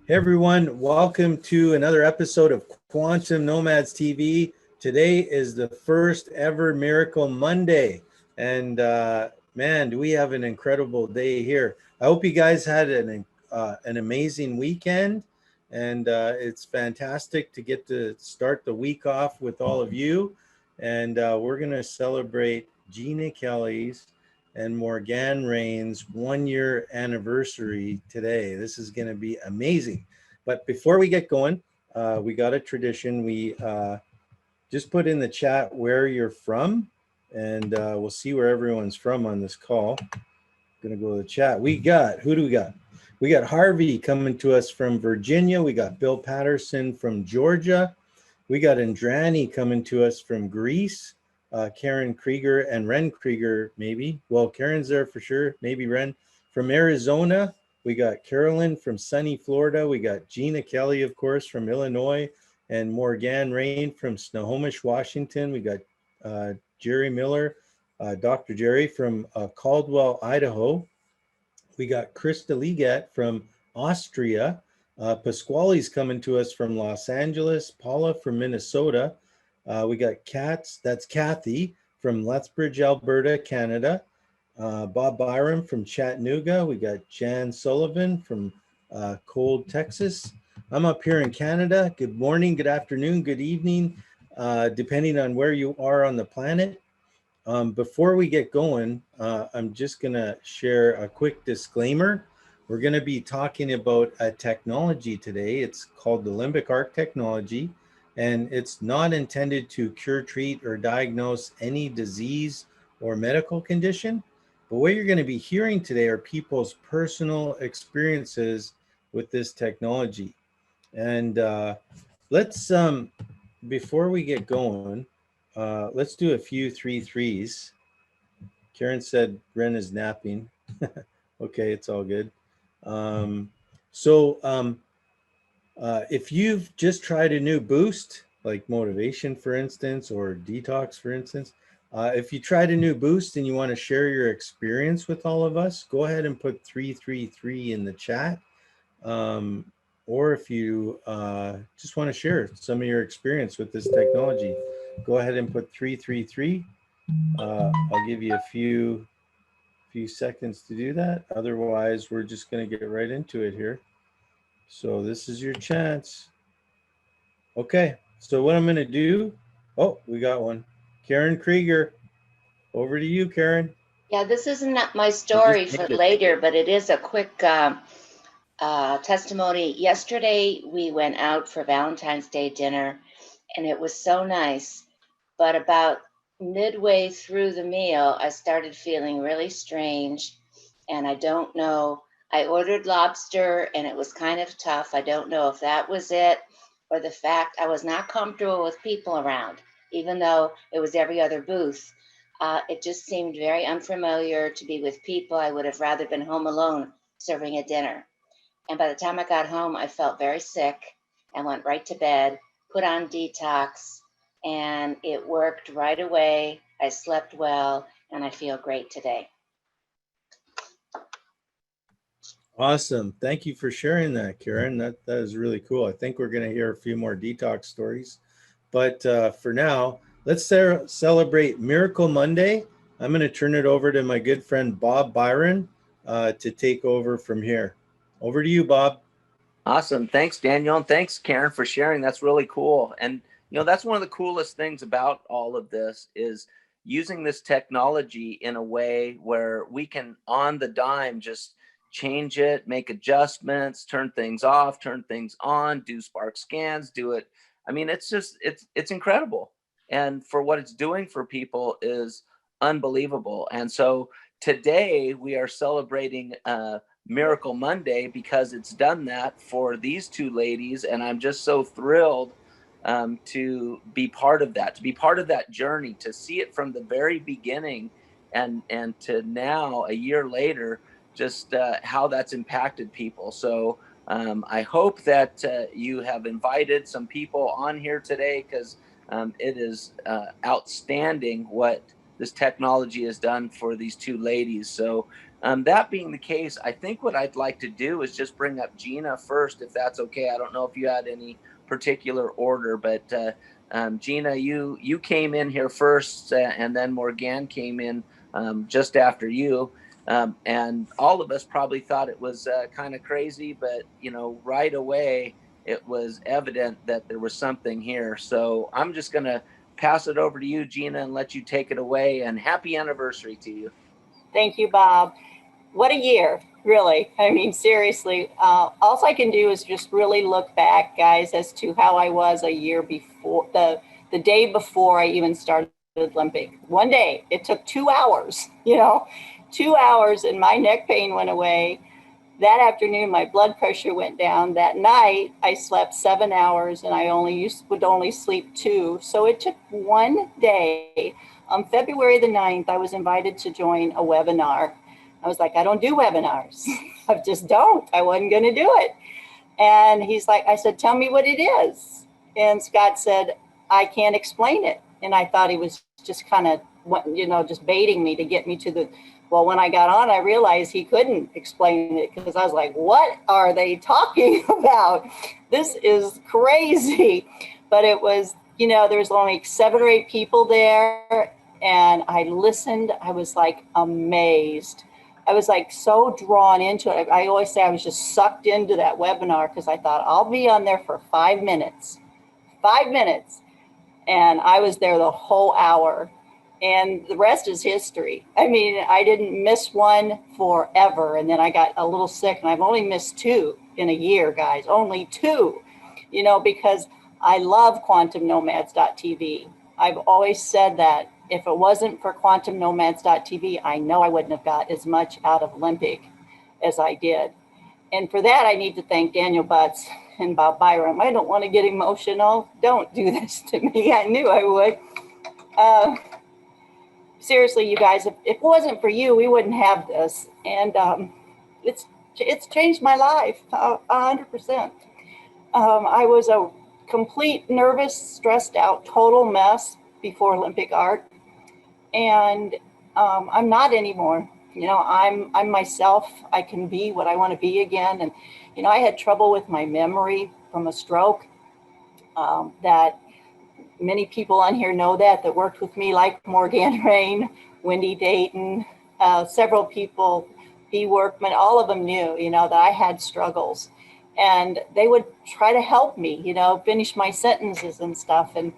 Hey everyone, welcome to another episode of Quantum Nomads TV. Today is the first ever Miracle Monday, and man, do we have an incredible day here. I hope you guys had an amazing weekend, and it's fantastic to get to start the week off with all of you. And we're going to celebrate Gina Kelly's and Morganne Rayne's 1 year anniversary today. This is going to be amazing. But before we get going, we got a tradition. We just put in the chat where you're from, and we'll see where everyone's from on this call. Gonna go to the chat. Who do we got? We got Harvey coming to us from Virginia. We got Bill Patterson from Georgia. We got Andrani coming to us from Greece. Karen Krieger and Ren Krieger, maybe. Well, Karen's there for sure. Maybe Ren. From Arizona, we got Carolyn from sunny Florida. We got Gina Kelly, of course, from Illinois. And Morganne Rayne from Snohomish, Washington. We got Jerry Miller, Dr. Jerry from Caldwell, Idaho. We got Krista Ligat from Austria. Pasquale's coming to us from Los Angeles. Paula from Minnesota. We got that's Kathy from Lethbridge, Alberta, Canada. Bob Byram from Chattanooga. We got Jan Sullivan from Cold, Texas. I'm up here in Canada. Good morning, good afternoon, good evening, depending on where you are on the planet. Before we get going, I'm just going to share a quick disclaimer. We're going to be talking about a technology today. It's called the Limbic Arc technology, and it's not intended to cure, treat, or diagnose any disease or medical condition. But what you're going to be hearing today are people's personal experiences with this technology. And let's, before we get going, let's do a few 3-3s. Karen said Ren is napping. Okay, it's all good. If you've just tried a new boost, like motivation, for instance, or detox, for instance, if you tried a new boost and you want to share your experience with all of us, go ahead and put 333 in the chat. Or if you just want to share some of your experience with this technology, go ahead and put 333. I'll give you a few seconds to do that. Otherwise, we're just going to get right into it here. So this is your chance. Okay, so what I'm going to do, oh, we got one. Karen Krieger, over to you, Karen. Yeah, this isn't my story for later, but it is a quick testimony. Yesterday, we went out for Valentine's Day dinner, and it was so nice. But about midway through the meal, I started feeling really strange, and I don't know. I ordered lobster, and it was kind of tough. I don't know if that was it or the fact I was not comfortable with people around, even though it was every other booth. It just seemed very unfamiliar to be with people. I would have rather been home alone serving a dinner. And by the time I got home, I felt very sick and went right to bed, put on detox, and it worked right away. I slept well, and I feel great today. Awesome. Thank you for sharing that, Karen. That is really cool. I think we're going to hear a few more detox stories. But for now, let's celebrate Miracle Monday. I'm going to turn it over to my good friend, Bob Byron, to take over from here. Over to you, Bob. Awesome. Thanks, Daniel. And thanks, Karen, for sharing. That's really cool. And, that's one of the coolest things about all of this is using this technology in a way where we can, on the dime, just change it, make adjustments, turn things off, turn things on, do spark scans, do it. I mean, it's just, it's incredible. And for what it's doing for people is unbelievable. And so today we are celebrating Miracle Monday because it's done that for these two ladies. And I'm just so thrilled to be part of that, journey, to see it from the very beginning and to now, a year later, just how that's impacted people. So I hope that you have invited some people on here today, because it is outstanding what this technology has done for these two ladies. So That being the case, I think what I'd like to do is just bring up Gina first, if that's okay. I don't know if you had any particular order, but Gina, you came in here first, and then Morganne came in just after you. And all of us probably thought it was kind of crazy, but right away it was evident that there was something here. So I'm just going to pass it over to you, Gina, and let you take it away. And happy anniversary to you. Thank you, Bob. What a year, really. I mean, seriously, all I can do is just really look back, guys, as to how I was a year before, the day before I even started Limbic. One day, it took 2 hours, 2 hours, and my neck pain went away. That afternoon, my blood pressure went down. That night, I slept 7 hours, and I would only sleep 2. So it took one day. On February the 9th, I was invited to join a webinar. I was like, I don't do webinars. I just don't. I wasn't going to do it. And he's like, I said, tell me what it is. And Scott said, I can't explain it. And I thought he was just kind of, just baiting me to get me to the, well, when I got on, I realized he couldn't explain it because I was like, what are they talking about? This is crazy. But it was, there was only 7 or 8 people there. And I listened. I was like amazed. I was like so drawn into it. I always say I was just sucked into that webinar because I thought I'll be on there for 5 minutes. 5 minutes. And I was there the whole hour. And the rest is history. I mean, I didn't miss one forever. And then I got a little sick, and I've only missed 2 in a year, guys. Only 2, because I love quantumnomads.tv. I've always said that. If it wasn't for quantumnomads.tv, I know I wouldn't have got as much out of Limbic as I did. And for that, I need to thank Daniel Butts and Bob Byram. I don't want to get emotional. Don't do this to me. I knew I would. Seriously, you guys, if it wasn't for you, we wouldn't have this. And it's changed my life 100%. I was a complete nervous, stressed out, total mess before Limbic Arc. And I'm not anymore. I'm myself. I can be what I want to be again. And, I had trouble with my memory from a stroke that many people on here know that worked with me, like Morganne, Rayne, Wendy Dayton, several people, B. Workman, all of them knew, that I had struggles. And they would try to help me, finish my sentences and stuff. And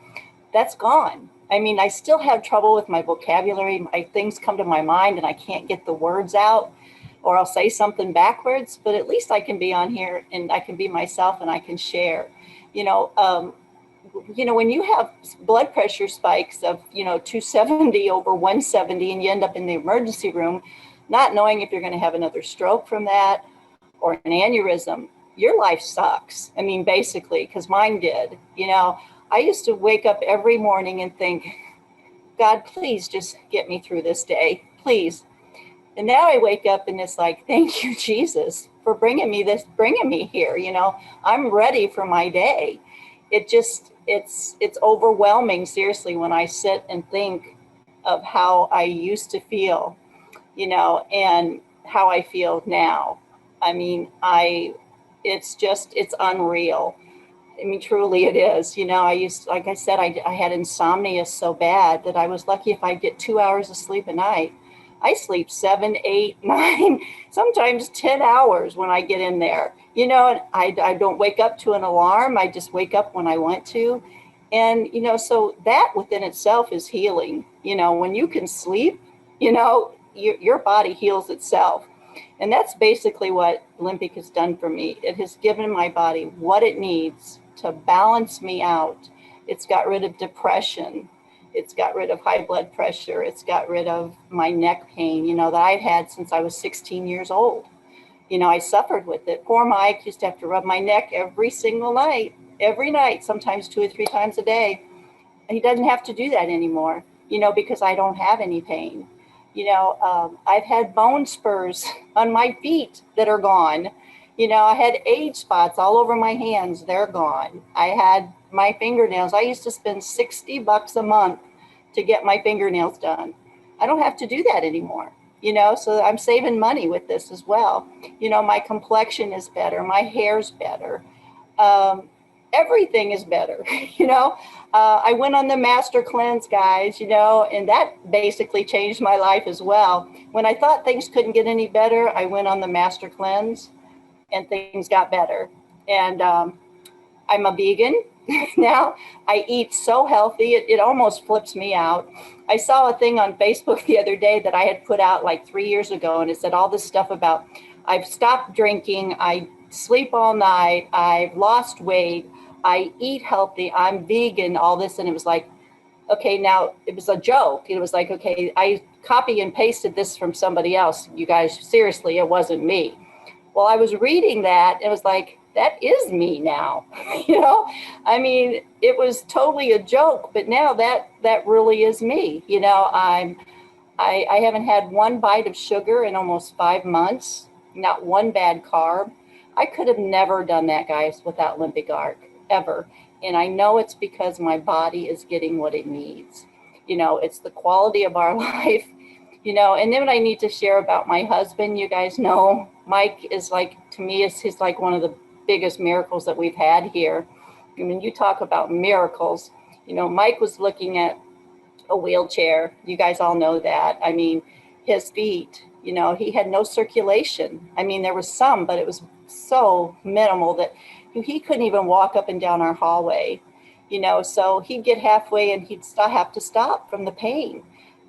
that's gone. I mean, I still have trouble with my vocabulary. Things come to my mind and I can't get the words out, or I'll say something backwards, but at least I can be on here and I can be myself and I can share. When you have blood pressure spikes of, 270 over 170 and you end up in the emergency room, not knowing if you're going to have another stroke from that or an aneurysm, your life sucks. I mean, basically, because mine did. I used to wake up every morning and think, God, please just get me through this day, please. And now I wake up and it's like, thank you, Jesus, for bringing me here. I'm ready for my day. It's overwhelming, seriously, when I sit and think of how I used to feel, and how I feel now. I mean, it's unreal. I mean, truly it is. Like I said, I had insomnia so bad that I was lucky if I get 2 hours of sleep a night. I sleep 7, 8, 9, sometimes 10 hours when I get in there, and I don't wake up to an alarm. I just wake up when I want to. And, so that within itself is healing. When you can sleep, your body heals itself. And that's basically what Limbic has done for me. It has given my body what it needs to balance me out. It's got rid of depression. It's got rid of high blood pressure. It's got rid of my neck pain, that I've had since I was 16 years old. I suffered with it. Poor Mike used to have to rub my neck every single night, sometimes 2 or 3 times a day. He doesn't have to do that anymore, because I don't have any pain. I've had bone spurs on my feet that are gone. I had age spots all over my hands. They're gone. I had my fingernails. I used to spend $60 a month to get my fingernails done. I don't have to do that anymore. so I'm saving money with this as well. My complexion is better. My hair's better. Everything is better. I went on the master cleanse, guys, and that basically changed my life as well. When I thought things couldn't get any better, I went on the master cleanse and things got better. And I'm a vegan now. I eat so healthy, it almost flips me out. I saw a thing on Facebook the other day that I had put out like 3 years ago, and it said all this stuff about I've stopped drinking, I sleep all night, I've lost weight, I eat healthy, I'm vegan, all this. And it was like, okay, now it was a joke. It was like, okay, I copy and pasted this from somebody else. You guys, seriously, it wasn't me. Well, I was reading that, it was like, that is me now. I mean, it was totally a joke, but now that really is me. I haven't had one bite of sugar in almost 5 months, not one bad carb. I could have never done that, guys, without Limbic Arc, ever. And I know it's because my body is getting what it needs. It's the quality of our life. And then what I need to share about my husband, you guys know, Mike is like, to me, he's like one of the biggest miracles that we've had here. I mean, you talk about miracles, Mike was looking at a wheelchair. You guys all know that. I mean, his feet, he had no circulation. I mean, there was some, but it was so minimal that he couldn't even walk up and down our hallway, so he'd get halfway and he'd have to stop from the pain.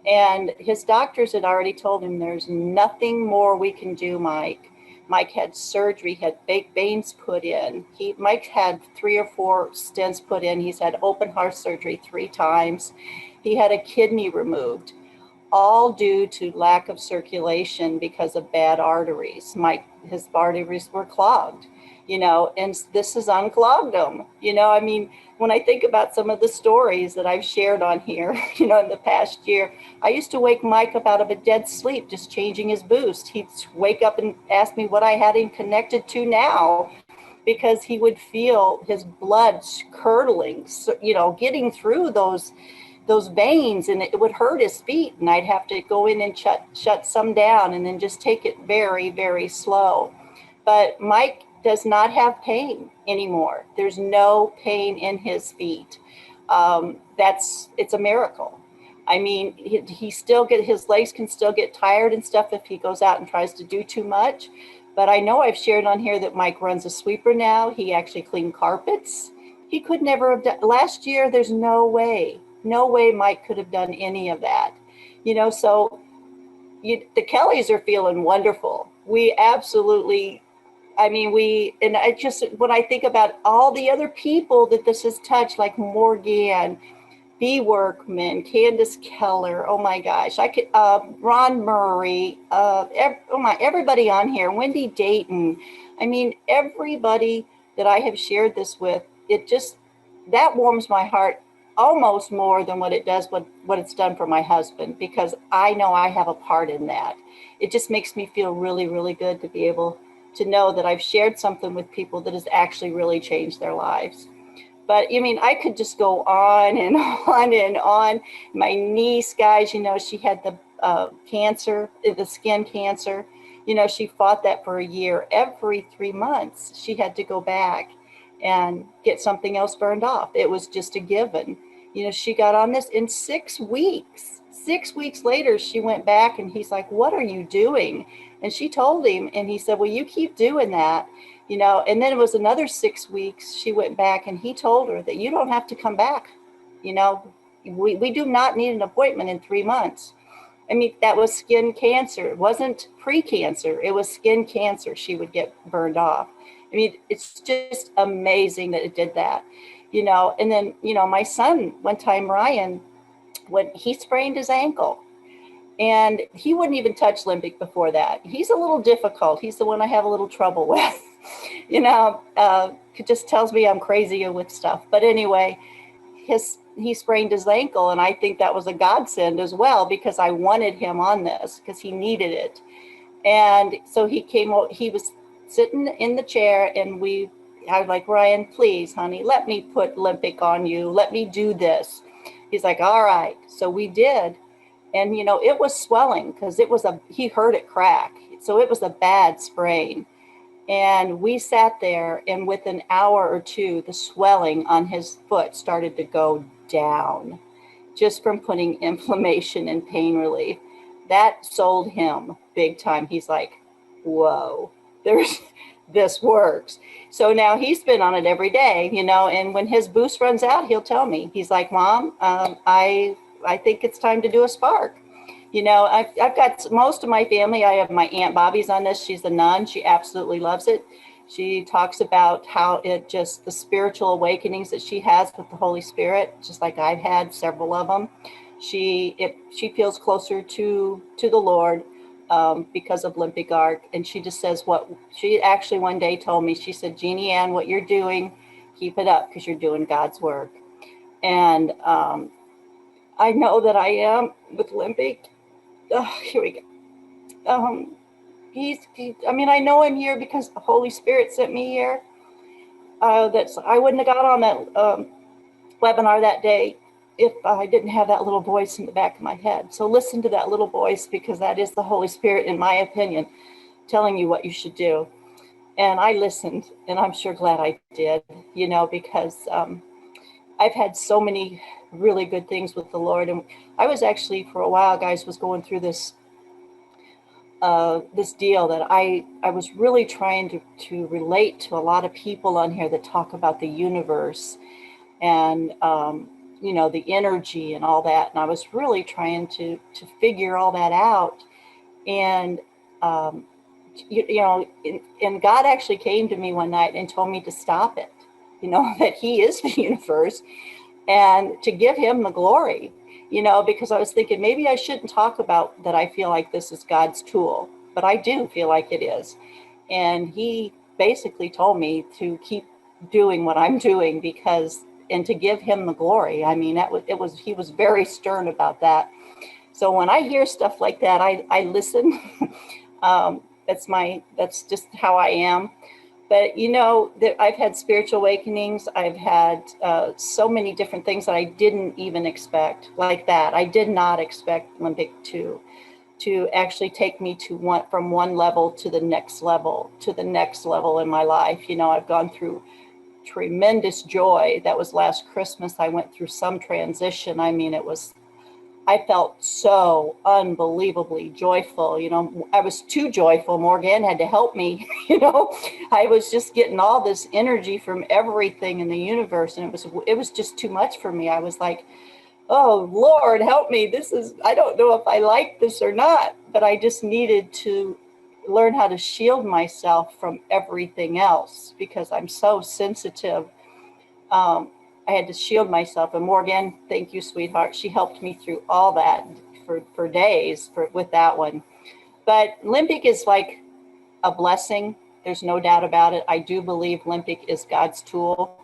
And his doctors had already told him, there's nothing more we can do, Mike. Mike had surgery, had fake veins put in. Mike had 3 or 4 stents put in. He's had open heart surgery 3 times. He had a kidney removed, all due to lack of circulation because of bad arteries. His arteries were clogged, and this has unclogged them. I mean, when I think about some of the stories that I've shared on here, in the past year, I used to wake Mike up out of a dead sleep, just changing his boost. He'd wake up and ask me what I had him connected to now, because he would feel his blood curdling, getting through those veins, and it would hurt his feet. And I'd have to go in and shut some down and then just take it very, very slow. But Mike does not have pain anymore. There's no pain in his feet. It's a miracle. I mean, his legs can still get tired and stuff if he goes out and tries to do too much. But I know I've shared on here that Mike runs a sweeper now. He actually cleaned carpets. He could never have done last year. There's no way Mike could have done any of that. So the Kellys are feeling wonderful. We absolutely, when I think about all the other people that this has touched, like Morganne, B. Workman, Candace Keller, oh my gosh, I could, Ron Murray, everybody on here, Wendy Dayton. I mean, everybody that I have shared this with, that warms my heart almost more than what it's done for my husband, because I know I have a part in that. It just makes me feel really, really good to be able to know that I've shared something with people that has actually really changed their lives. But I could just go on and on and on. My niece, guys, she had the cancer, the skin cancer. She fought that for a year. Every 3 months, she had to go back and get something else burned off. It was just a given. She got on this in 6 weeks. 6 weeks later, she went back and he's like, what are you doing? And she told him, and he said, well, you keep doing that, and then it was another 6 weeks. She went back and he told her that you don't have to come back. We do not need an appointment in 3 months. That was skin cancer. It wasn't pre-cancer. It was skin cancer. She would get burned off. It's just amazing that it did that, and then, my son, one time, Ryan, when he sprained his ankle, and he wouldn't even touch Limbic before that. He's a little difficult. He's the one I have a little trouble with, it just tells me I'm crazy with stuff. But anyway, he sprained his ankle, and I think that was a godsend as well, because I wanted him on this because he needed it. And so he was sitting in the chair, and I was like, Ryan, please, honey, let me put Limbic on you. Let me do this. He's like, all right. So we did. And, it was swelling because he heard it crack. So it was a bad sprain. And we sat there, and within an hour or two, the swelling on his foot started to go down just from putting inflammation and pain relief. That sold him big time. He's like, whoa, this works. So now he's been on it every day, and when his boost runs out, he'll tell me. He's like, Mom, I think it's time to do a spark. I've got most of my family. I have my Aunt Bobby's on this. She's a nun. She absolutely loves it. She talks about how the spiritual awakenings that she has with the Holy Spirit, just like I've had several of them. She feels closer to the Lord because of Limbic Arc. And she just says she actually one day told me, she said, Jeannie Ann, what you're doing, keep it up because you're doing God's work. And I know that I am with Limbic. Here we go. I know I'm here because the Holy Spirit sent me here. I wouldn't have got on that webinar that day if I didn't have that little voice in the back of my head. So listen to that little voice, because that is the Holy Spirit, in my opinion, telling you what you should do. And I listened, and I'm sure glad I did, because I've had so many really good things with the Lord. And I was actually, for a while, guys, was going through this deal that I was really trying to relate to a lot of people on here that talk about the universe and, the energy and all that. And I was really trying to figure all that out. And, and God actually came to me one night and told me to stop it, that He is the universe, and to give Him the glory, because I was thinking maybe I shouldn't talk about that. I feel like this is God's tool, but I do feel like it is. And He basically told me to keep doing what I'm doing and to give Him the glory. I mean, He was very stern about that. So when I hear stuff like that, I listen. That's just how I am. But that I've had spiritual awakenings. I've had so many different things that I didn't even expect, like that. I did not expect Limbic to actually take me from one level to the next level in my life. I've gone through tremendous joy. That was last Christmas. I went through some transition. I mean, I felt so unbelievably joyful. I was too joyful. Morganne had to help me. I was just getting all this energy from everything in the universe, and it was just too much for me. I was like, oh, Lord, help me. I don't know if I like this or not, but I just needed to learn how to shield myself from everything else because I'm so sensitive. I had to shield myself. And Morganne, thank you, sweetheart. She helped me through all that for days with that one. But Limbic is like a blessing. There's no doubt about it. I do believe Limbic is God's tool.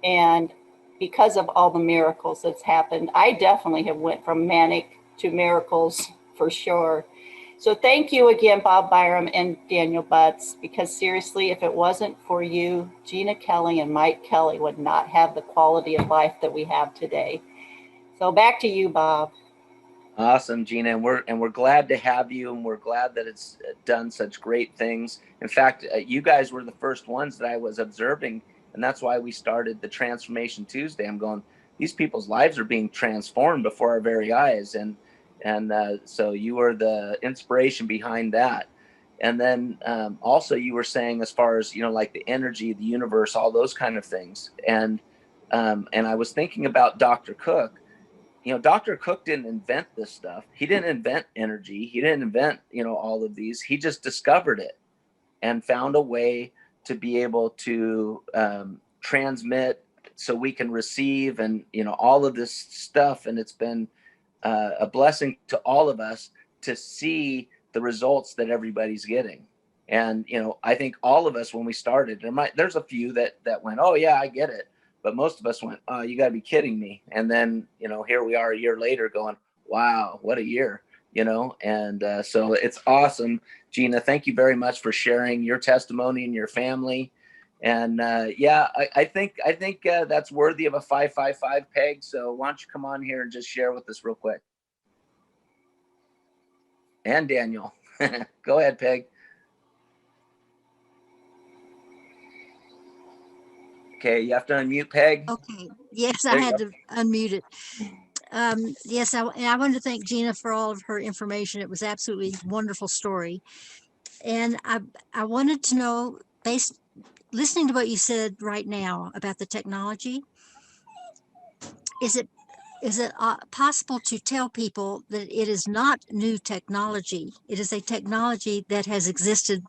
And because of all the miracles that's happened, I definitely have went from manic to miracles for sure. So thank you again, Bob Byram and Daniel Butts, because seriously, if it wasn't for you, Gina Kelly and Mike Kelly would not have the quality of life that we have today. So back to you, Bob. Awesome, Gina, and we're glad to have you, and we're glad that it's done such great things. In fact, you guys were the first ones that I was observing, and that's why we started the Transformation Tuesday. I'm going, these people's lives are being transformed before our very eyes, and so you were the inspiration behind that. And then also you were saying, as far as like the energy, the universe, all those kind of things, and I was thinking about Dr. Cook. Dr. Cook didn't invent this stuff. He didn't invent energy. He didn't invent, all of these. He just discovered it and found a way to be able to transmit so we can receive and, all of this stuff. And it's been a blessing to all of us to see the results that everybody's getting. And, I think all of us, when we started, there's a few that went, oh yeah, I get it. But most of us went, oh, you gotta be kidding me. And then, here we are a year later going, wow, what a year, and so it's awesome. Gina, thank you very much for sharing your testimony and your family. And I think that's worthy of a 555 peg. So why don't you come on here and just share with us real quick? and Daniel. Go ahead, Peg. Okay, you have to unmute, Peg. Okay. Yes, There I you had go. to unmute it. Yes, and I wanted to thank Gina for all of her information. It was absolutely wonderful story. And I wanted to know, listening to what you said right now about the technology, is it possible to tell people that it is not new technology? It is a technology that has existed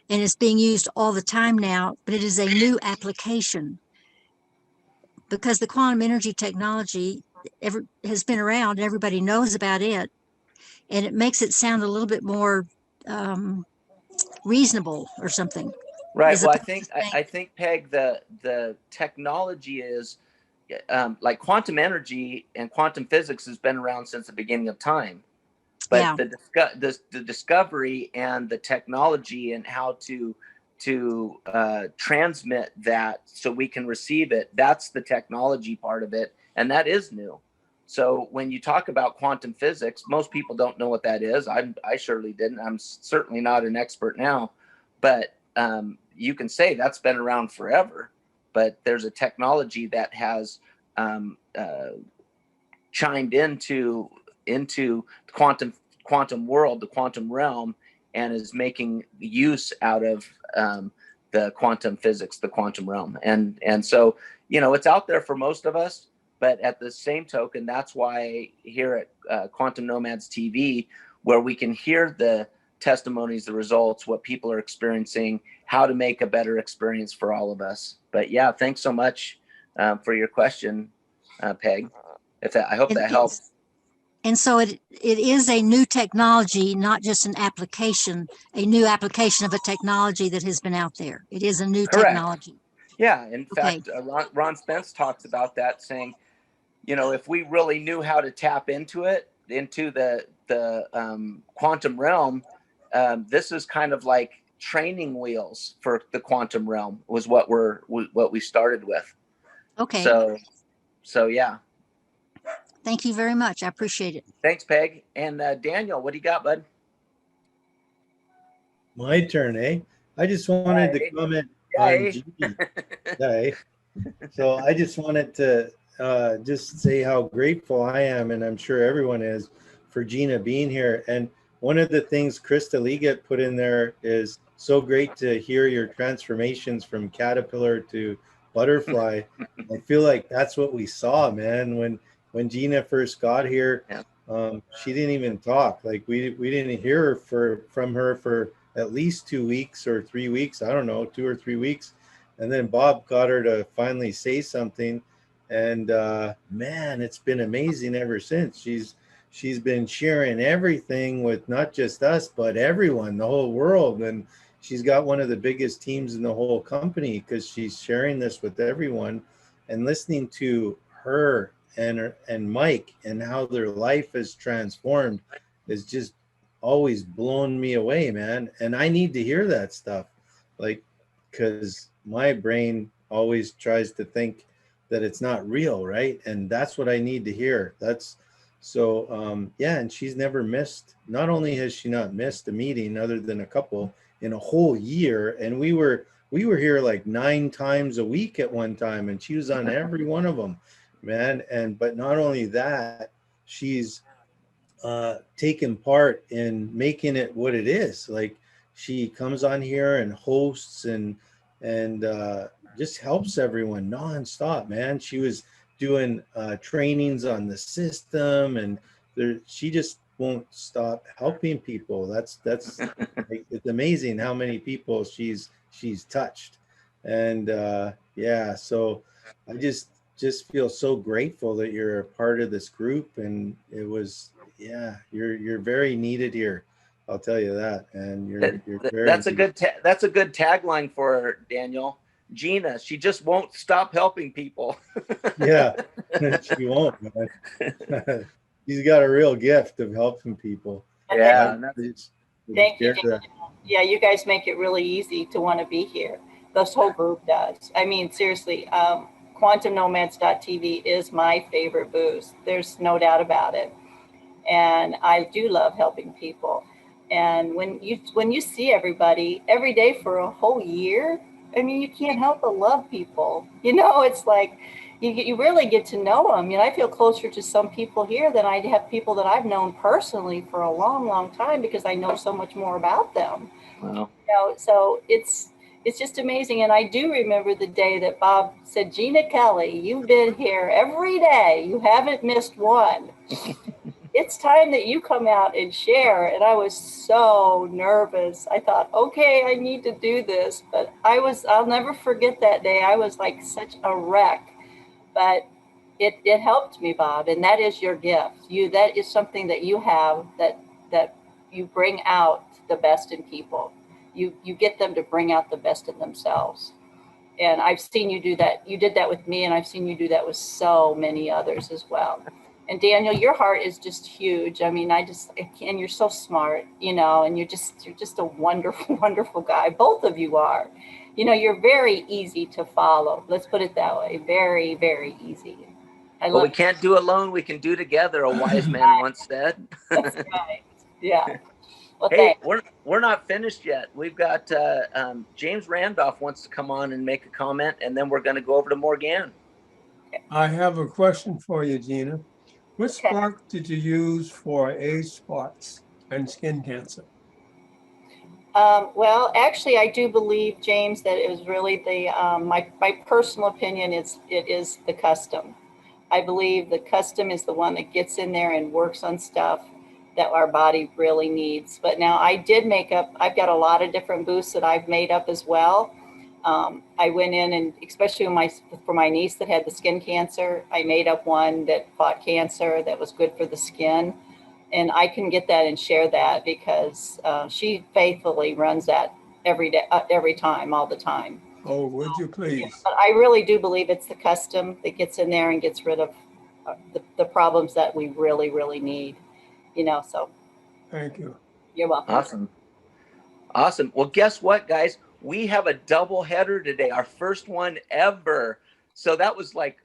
and is being used all the time now, but it is a new application, because the quantum energy technology has been around. Everybody knows about it, and it makes it sound a little bit more reasonable or something. Right. As Well, opposed to saying, I think, Peg, the technology is like quantum energy and quantum physics has been around since the beginning of time. But yeah, the discovery and the technology and how to transmit that so we can receive it, that's the technology part of it, and that is new. So when you talk about quantum physics, most people don't know what that is. I surely didn't. I'm certainly not an expert now, but you can say that's been around forever. But there's a technology that has chimed into the quantum world, the quantum realm, and is making use out of the quantum physics, the quantum realm. And so, it's out there for most of us, but at the same token, that's why here at Quantum Nomads TV, where we can hear the testimonies, the results, what people are experiencing, how to make a better experience for all of us. But yeah, thanks so much for your question, Peg. I hope that helps. And so it is a new technology, not just an application, a new application of a technology that has been out there. It is a new Correct. Technology. Yeah. In Okay. fact, Ron Spence talks about that, saying, if we really knew how to tap into it, into the quantum realm, this is kind of like training wheels for the quantum realm was what we started with. Okay. So yeah. Thank you very much. I appreciate it. Thanks, Peg. And Daniel, what do you got, bud? My turn, eh? I just wanted to comment on Gina. Hey. So I just wanted to just say how grateful I am, and I'm sure everyone is, for Gina being here. And one of the things Krista Liget put in there is so great to hear your transformations from caterpillar to butterfly. I feel like that's what we saw, man. When Gina first got here, she didn't even talk. Like we didn't hear from her for at least 2 weeks or 3 weeks. I don't know, 2 or 3 weeks. And then Bob got her to finally say something. And man, it's been amazing ever since. She's been sharing everything with not just us, but everyone, the whole world. And she's got one of the biggest teams in the whole company because she's sharing this with everyone. And listening to her and Mike and how their life is transformed is just always blown me away, man. And I need to hear that stuff, like, because my brain always tries to think that it's not real, right? And that's what I need to hear. That's so yeah. And she's never missed. Not only has she not missed a meeting other than a couple in a whole year, and we were here like 9 times a week at one time, and she was on every one of them, man. And but not only that, she's taken part in making it what it is. Like, she comes on here and hosts and just helps everyone nonstop, man. She was doing trainings on the system, and she just won't stop helping people. That's like, it's amazing how many people she's touched. And yeah, so I just feel so grateful that you're a part of this group. And it was, yeah, you're very needed here, I'll tell you that. And you're very that's a good tagline for her, Daniel. Gina, she just won't stop helping people. Yeah, she won't, man. She's got a real gift of helping people. Yeah. Thank you. Yeah, you guys make it really easy to want to be here. This whole group does. I mean, seriously, quantumnomads.tv is my favorite booth. There's no doubt about it. And I do love helping people. And when you see everybody every day for a whole year, I mean, you can't help but love people. You know, it's like you really get to know them. You know, I feel closer to some people here than I have people that I've known personally for a long, long time, because I know so much more about them. Wow. You know, so it's just amazing. And I do remember the day that Bob said, Gina Kelly, you've been here every day. You haven't missed one. It's time that you come out and share. And I was so nervous. I thought, okay, I need to do this. But I'll never forget that day. I was like such a wreck. But it helped me, Bob. And that is your gift. That is something that you have, that you bring out the best in people. You get them to bring out the best in themselves. And I've seen you do that. You did that with me, and I've seen you do that with so many others as well. And Daniel, your heart is just huge. I mean, and you're so smart, you know, and you're just a wonderful, wonderful guy. Both of you are. You know, you're very easy to follow. Let's put it that way. Very, very easy. But we can't do alone. We can do together, a wise man once said. That's right. Yeah. Well, hey, we're not finished yet. We've got James Randolph wants to come on and make a comment, and then we're going to go over to Morganne. I have a question for you, Gina. What spark did you use for age spots and skin cancer? Well, actually, I do believe, James, that it was really my personal opinion. It is the custom. I believe the custom is the one that gets in there and works on stuff that our body really needs. But now I did make up, I've got a lot of different boosts that I've made up as well. I went in and especially for my niece that had the skin cancer, I made up one that fought cancer that was good for the skin. And I can get that and share that because she faithfully runs that every day, every time, all the time. Oh, would you please? But I really do believe it's the custom that gets in there and gets rid of the problems that we really, really need. You know, so. Thank you. You're welcome. Awesome. Well, guess what, guys? We have a double header today, our first one ever. So that was like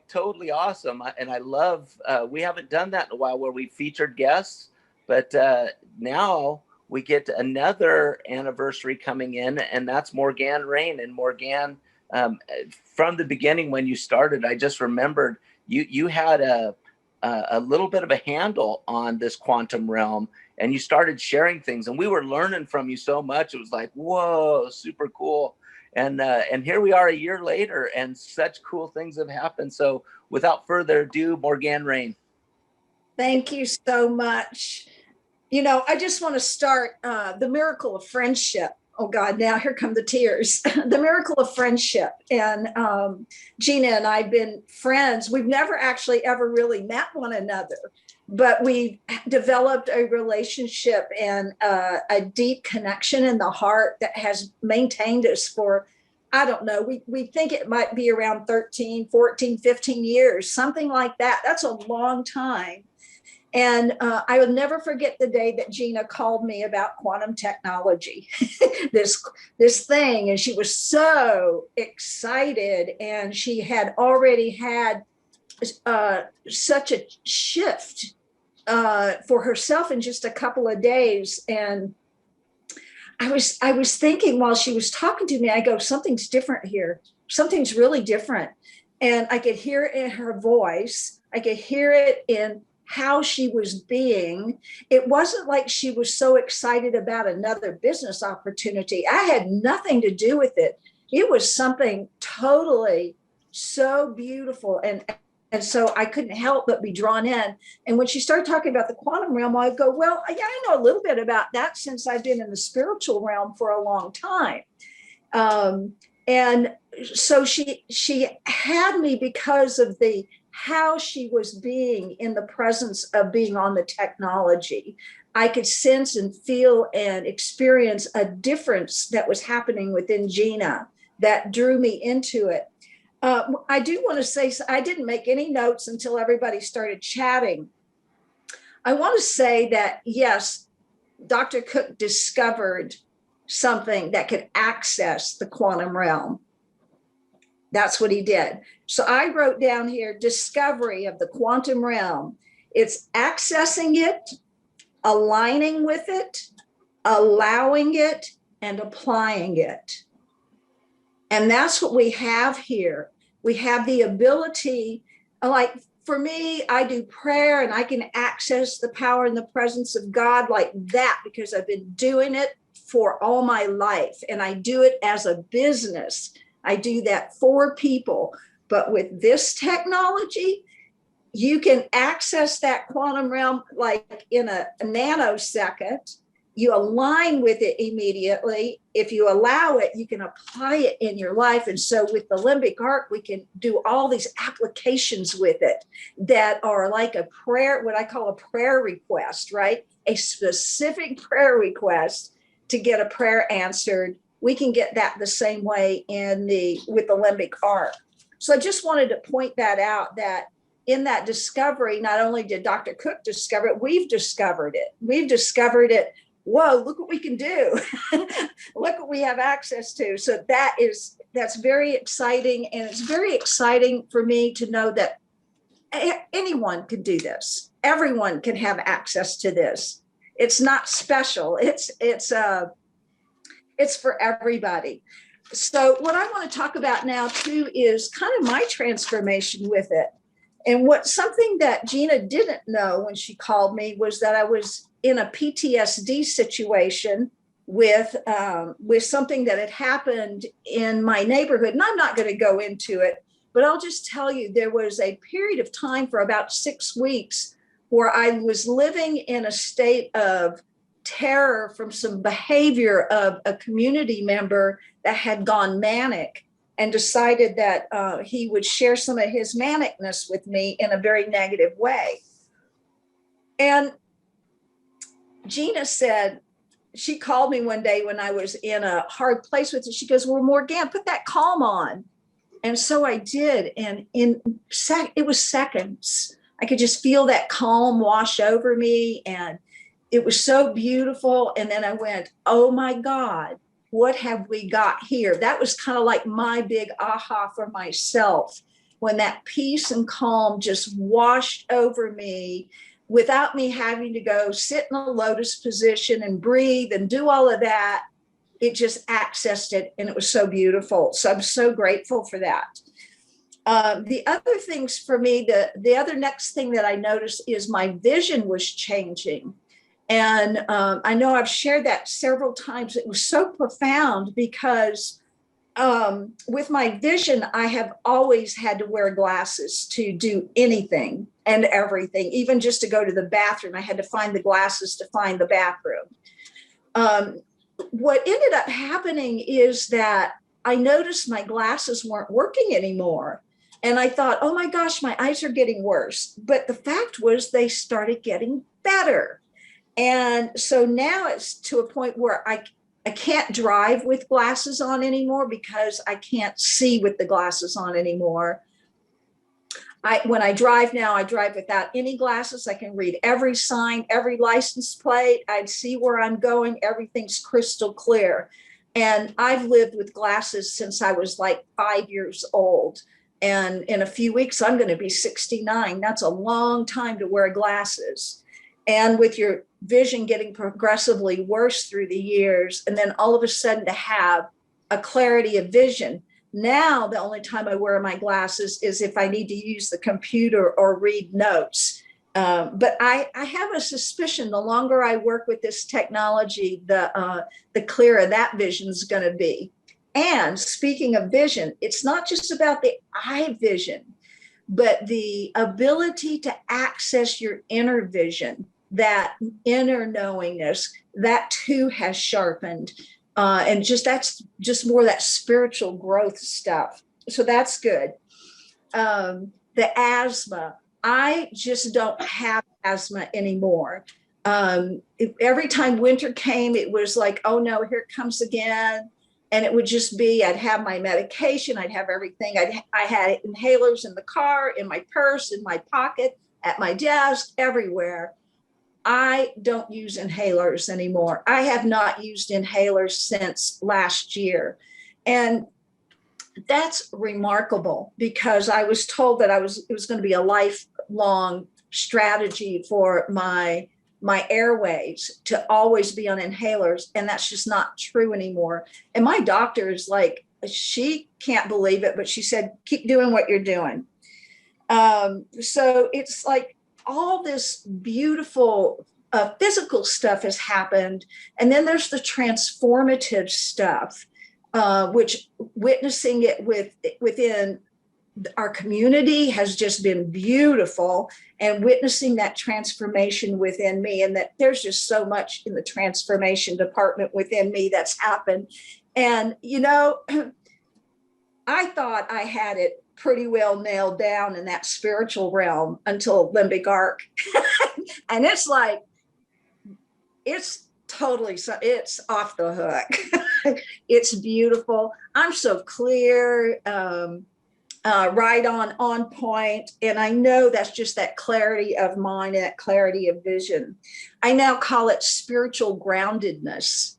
totally awesome. And I love, we haven't done that in a while where we featured guests, but now we get another anniversary coming in, and that's Morganne Rayne. And Morganne, from the beginning when you started, I just remembered you had a little bit of a handle on this quantum realm, and you started sharing things, and we were learning from you so much. It was like, whoa, super cool. And here we are a year later, and such cool things have happened. So without further ado, Morganne Rayne. Thank you so much. You know, I just want to start the miracle of friendship. Oh God, now here come the tears. The miracle of friendship. And Gina and I've been friends. We've never actually ever really met one another, but we developed a relationship and a deep connection in the heart that has maintained us for, I don't know, we think it might be around 13, 14, 15 years, something like that. That's a long time. And I will never forget the day that Gina called me about quantum technology, this thing. And she was so excited. And she had already had such a shift for herself in just a couple of days. And I was thinking while she was talking to me, I go, something's different here. Something's really different. And I could hear it in her voice. I could hear it in how she was being. It wasn't like she was so excited about another business opportunity. I had nothing to do with it. It was something totally so beautiful. And so I couldn't help but be drawn in. And when she started talking about the quantum realm, I go, well, yeah, I know a little bit about that since I've been in the spiritual realm for a long time. And so she had me because of how she was being in the presence of being on the technology. I could sense and feel and experience a difference that was happening within Gina that drew me into it. I do want to say, I didn't make any notes until everybody started chatting. I want to say that, yes, Dr. Cook discovered something that could access the quantum realm. That's what he did. So I wrote down here, discovery of the quantum realm. It's accessing it, aligning with it, allowing it, and applying it. And that's what we have here. We have the ability, like for me, I do prayer and I can access the power and the presence of God like that because I've been doing it for all my life. And I do it as a business. I do that for people. But with this technology, you can access that quantum realm like in a nanosecond. You align with it immediately. If you allow it, you can apply it in your life. And so with the Limbic Arc, we can do all these applications with it that are like a prayer, what I call a prayer request, right? A specific prayer request to get a prayer answered. We can get that the same way with the Limbic Arc. So I just wanted to point that out, that in that discovery, not only did Dr. Cook discover it, we've discovered it. We've discovered it. Whoa, look what we can do. Look what we have access to. So that's very exciting. And it's very exciting for me to know that anyone can do this. Everyone can have access to this. It's not special. It's for everybody. So what I want to talk about now too is kind of my transformation with it. And something that Gina didn't know when she called me was that I was in a PTSD situation with something that had happened in my neighborhood. And I'm not going to go into it, but I'll just tell you, there was a period of time for about 6 weeks where I was living in a state of terror from some behavior of a community member that had gone manic and decided that he would share some of his manicness with me in a very negative way. And Gina said, she called me one day when I was in a hard place with it. She goes, well, Morganne, put that calm on. And so I did. And it was seconds. I could just feel that calm wash over me. And it was so beautiful. And then I went, oh my God, what have we got here? That was kind of like my big aha for myself, when that peace and calm just washed over me without me having to go sit in a lotus position and breathe and do all of that. It just accessed it, and it was so beautiful. So I'm so grateful for that. The other things for me, the other next thing that I noticed is my vision was changing. And I know I've shared that several times. It was so profound because with my vision, I have always had to wear glasses to do anything and everything, even just to go to the bathroom. I had to find the glasses to find the bathroom. What ended up happening is that I noticed my glasses weren't working anymore. And I thought, oh my gosh, my eyes are getting worse. But the fact was they started getting better. And so now it's to a point where I can't drive with glasses on anymore because I can't see with the glasses on anymore. When I drive now, I drive without any glasses. I can read every sign, every license plate. I'd see where I'm going. Everything's crystal clear. And I've lived with glasses since I was like 5 years old. And in a few weeks, I'm going to be 69. That's a long time to wear glasses. And with your vision getting progressively worse through the years, and then all of a sudden to have a clarity of vision. Now, the only time I wear my glasses is if I need to use the computer or read notes. But I have a suspicion the longer I work with this technology, the clearer that vision is going to be. And speaking of vision, it's not just about the eye vision, but the ability to access your inner vision, that inner knowingness, that too has sharpened. And that's just more that spiritual growth stuff. So that's good. The asthma, I just don't have asthma anymore. Every time winter came, it was like, oh no, here it comes again. And it would just be, I'd have my medication, I'd have everything. I had inhalers in the car, in my purse, in my pocket, at my desk, everywhere. I don't use inhalers anymore. I have not used inhalers since last year. And that's remarkable because I was told that it was going to be a lifelong strategy for my my airways to always be on inhalers. And that's just not true anymore. And my doctor is like, she can't believe it, but she said, keep doing what you're doing. So it's like all this beautiful physical stuff has happened. And then there's the transformative stuff, which witnessing it within our community has just been beautiful, and witnessing that transformation within me, and that there's just so much in the transformation department within me that's happened. And, you know, I thought I had it pretty well nailed down in that spiritual realm until Limbic Arc. And it's like, it's totally, it's off the hook. It's beautiful. I'm so clear, right on point. And I know that's just that clarity of mind and that clarity of vision. I now call it spiritual groundedness.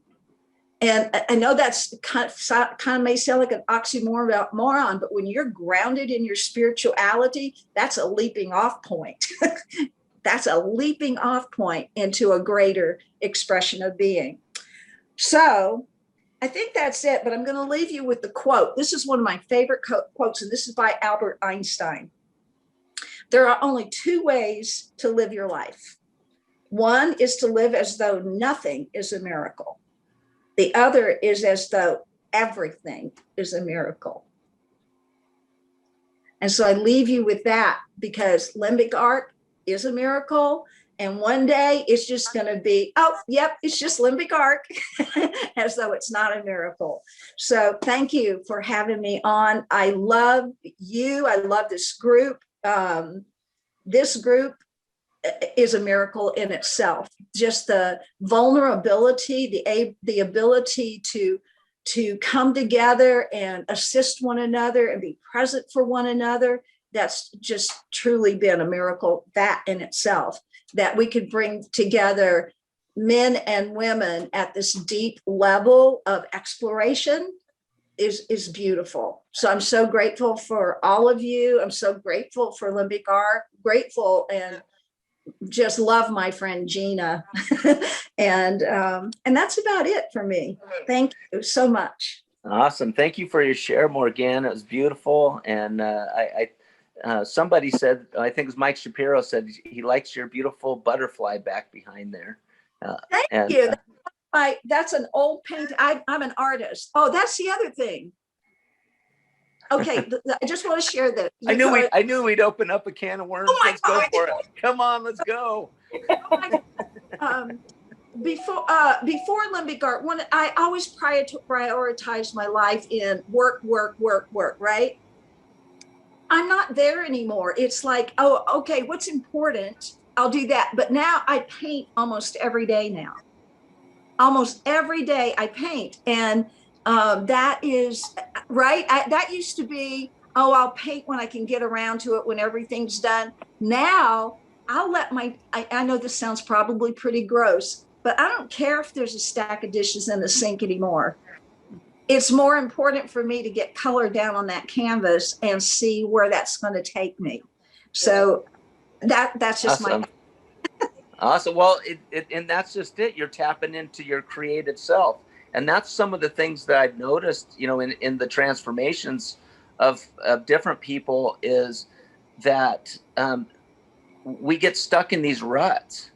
And I know that's kind of may sound like an oxymoron, but when you're grounded in your spirituality, that's a leaping off point. That's a leaping off point into a greater expression of being. So I think that's it, but I'm going to leave you with the quote. This is one of my favorite quotes, and this is by Albert Einstein. There are only two ways to live your life. One is to live as though nothing is a miracle. The other is as though everything is a miracle. And so I leave you with that, because Limbic Arc is a miracle. And one day it's just going to be, oh, yep, it's just Limbic Arc, as though it's not a miracle. So thank you for having me on. I love you. I love this group. This group is a miracle in itself. Just the vulnerability, the ability to come together and assist one another and be present for one another. That's just truly been a miracle, that in itself, that we could bring together men and women at this deep level of exploration is beautiful. So I'm so grateful for all of you. I'm so grateful for Limbic Arc, grateful, and just love my friend Gina. and that's about it for me. Thank you so much. Awesome. Thank you for your share, Morganne. It was beautiful. And somebody said, I think it was Mike Shapiro, said he likes your beautiful butterfly back behind there. Thank you. That's an old painting. I'm an artist. Oh, that's the other thing. Okay, I just want to share this. I knew we'd open up a can of worms. Let's go for it. Come on, let's go. Before Limbic Arc, I always prioritize my life in work, right? I'm not there anymore. It's like, oh, okay, what's important? I'll do that. But now I paint almost every day now. Almost every day I paint. And that is right. That used to be, oh, I'll paint when I can get around to it, when everything's done. Now I'll let I know this sounds probably pretty gross, but I don't care if there's a stack of dishes in the sink anymore. It's more important for me to get color down on that canvas and see where that's going to take me. So that's just awesome. Awesome. Well, and that's just it. You're tapping into your creative self. And that's some of the things that I've noticed, in the transformations of different people, is that we get stuck in these ruts,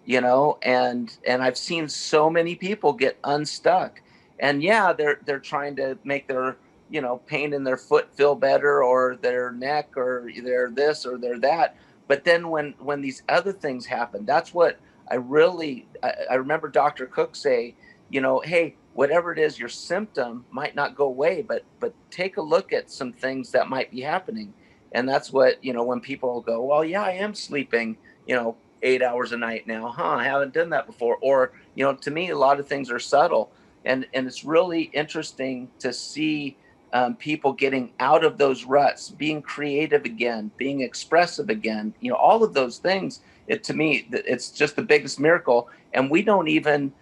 and I've seen so many people get unstuck. And yeah, they're trying to make their, pain in their foot feel better, or their neck, or they're this or they're that. But then when these other things happen, that's what I remember Dr. Cook say, hey, whatever it is, your symptom might not go away, but take a look at some things that might be happening. And that's what, when people go, well, yeah, I am sleeping, 8 hours a night now. I haven't done that before. Or, to me, a lot of things are subtle. And it's really interesting to see people getting out of those ruts, being creative again, being expressive again, all of those things. To me, it's just the biggest miracle. And we don't even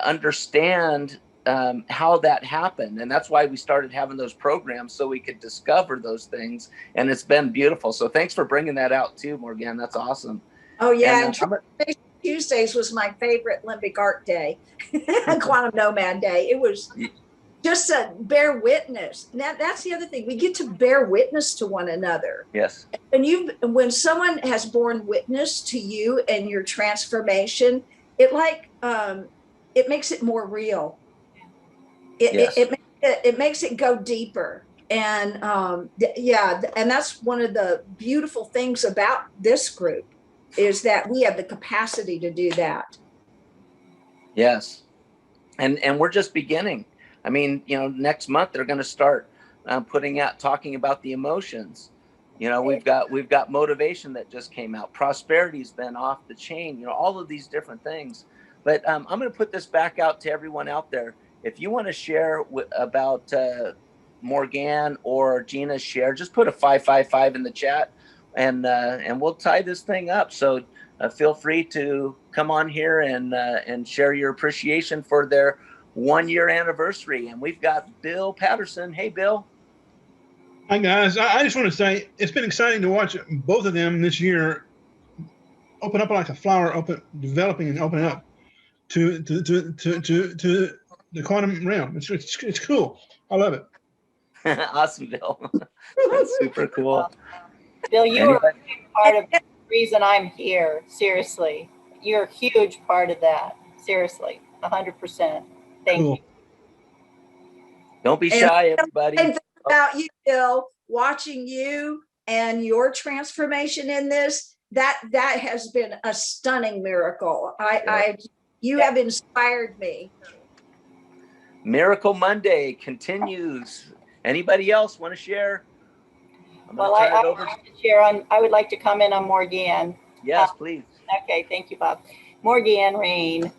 understand how that happened. And that's why we started having those programs, so we could discover those things. And it's been beautiful. So thanks for bringing that out too, Morganne. That's awesome. Oh yeah. Tuesdays was my favorite Limbic Arc day, Quantum Nomad day. It was just a bear witness. And that's the other thing. We get to bear witness to one another. Yes. And when someone has borne witness to you and your transformation, it makes it more real. It makes it go deeper. And and that's one of the beautiful things about this group, is that we have the capacity to do that. Yes. And we're just beginning. I mean, next month they're going to start talking about the emotions. We've got motivation that just came out. Prosperity's been off the chain, all of these different things. But I'm going to put this back out to everyone out there. If you want to share about Morganne or Gina's share, just put a 555 in the chat, and we'll tie this thing up. So feel free to come on here and share your appreciation for their 1-year anniversary. And we've got Bill Patterson. Hey, Bill. Hi, guys. I just want to say it's been exciting to watch both of them this year open up like a flower, developing and opening up to the quantum realm. It's cool. I love it. Awesome, Bill. That's super cool. Bill, you are part of the reason I'm here. Seriously, you're a huge part of that. Seriously, 100%. Thank you. Don't be shy, everybody. And about you, Bill, watching you and your transformation in this, that has been a stunning miracle. You have inspired me. Miracle Monday continues. Anybody else want to share? Well, I would like to share I would like to comment on Morganne. Yes, please. Okay, thank you, Bob. Morganne, Rayne.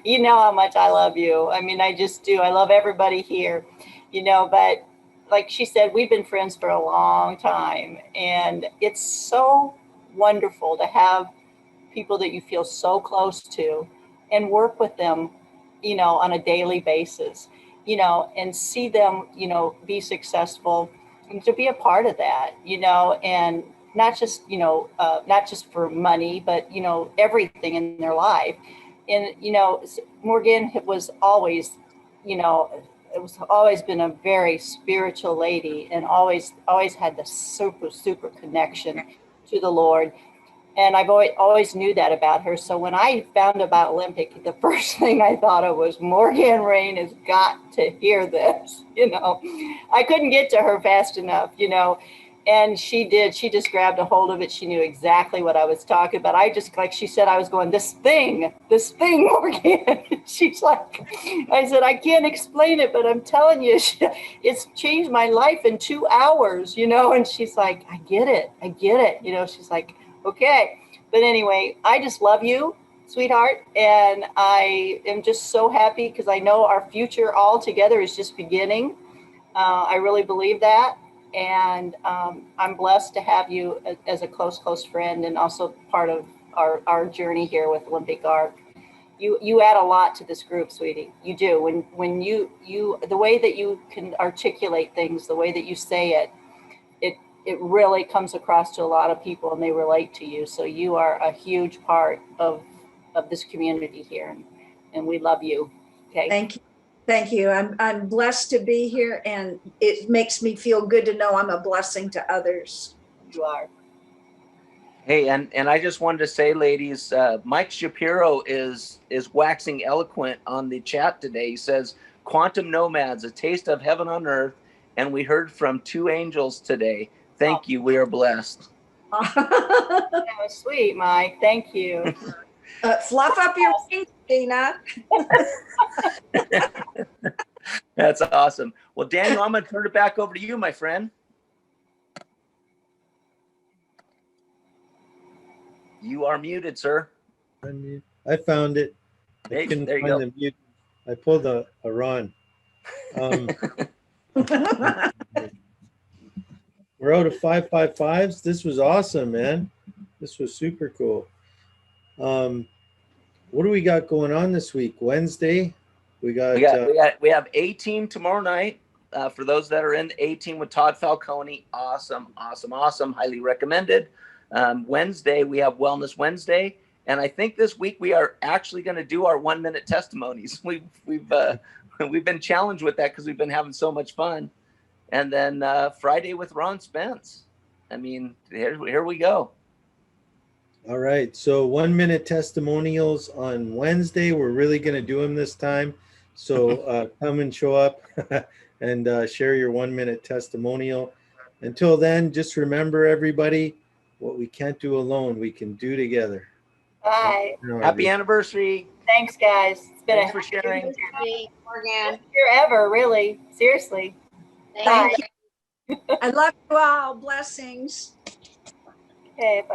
You know how much I love you. I mean, I just do. I love everybody here, but like she said, we've been friends for a long time, and it's so wonderful to have people that you feel so close to and work with them, on a daily basis, and see them, be successful, and to be a part of that, and not just, not just for money, but, everything in their life. And, Morganne was always, it was always been a very spiritual lady, and always had the super connection to the Lord. And I've always knew that about her. So when I found about Limbic, the first thing I thought of was Morganne Rayne has got to hear this. I couldn't get to her fast enough, and she did. She just grabbed a hold of it. She knew exactly what I was talking about. I just, like she said, I was going, this thing, Morganne. She's like, I said, I can't explain it, but I'm telling you, it's changed my life in 2 hours, and she's like, I get it. She's like, okay. But anyway, I just love you, sweetheart. And I am just so happy because I know our future all together is just beginning. I really believe that. And I'm blessed to have you as a close friend, and also part of our journey here with Limbic Arc. You add a lot to this group, sweetie. You do. When you the way that you can articulate things, the way that you say it really comes across to a lot of people, and they relate to you. So you are a huge part of this community here, and we love you. Okay. Thank you. I'm blessed to be here, and it makes me feel good to know I'm a blessing to others. You are. Hey, and I just wanted to say, ladies, Mike Shapiro is waxing eloquent on the chat today. He says, "Quantum Nomads, a taste of heaven on earth," and we heard from 2 angels today. Thank you. We are blessed. That was sweet, Mike. Thank you. Fluff up your wings, Gina. That's awesome. Well, Daniel, I'm going to turn it back over to you, my friend. You are muted, sir. I found it. Hey, there you go. The mute. I pulled a Ron. We're out of 555s. This was awesome, man. This was super cool. What do we got going on this week? Wednesday, we have A-Team tomorrow night. For those that are in the A-Team with Todd Falcone, awesome. Highly recommended. Wednesday, we have Wellness Wednesday. And I think this week we are actually going to do our 1-minute testimonies. We've been challenged with that because we've been having so much fun. And then Friday with Ron Spence. I mean, here we go. All right. So 1-minute testimonials on Wednesday. We're really going to do them this time. So come and show up and share your 1-minute testimonial. Until then, just remember, everybody, what we can't do alone, we can do together. Bye. Happy anniversary. Thanks, guys. It's been Thanks for sharing. Morganne. year ever, really. Seriously. Thank you. I love you all. Blessings. Okay, if I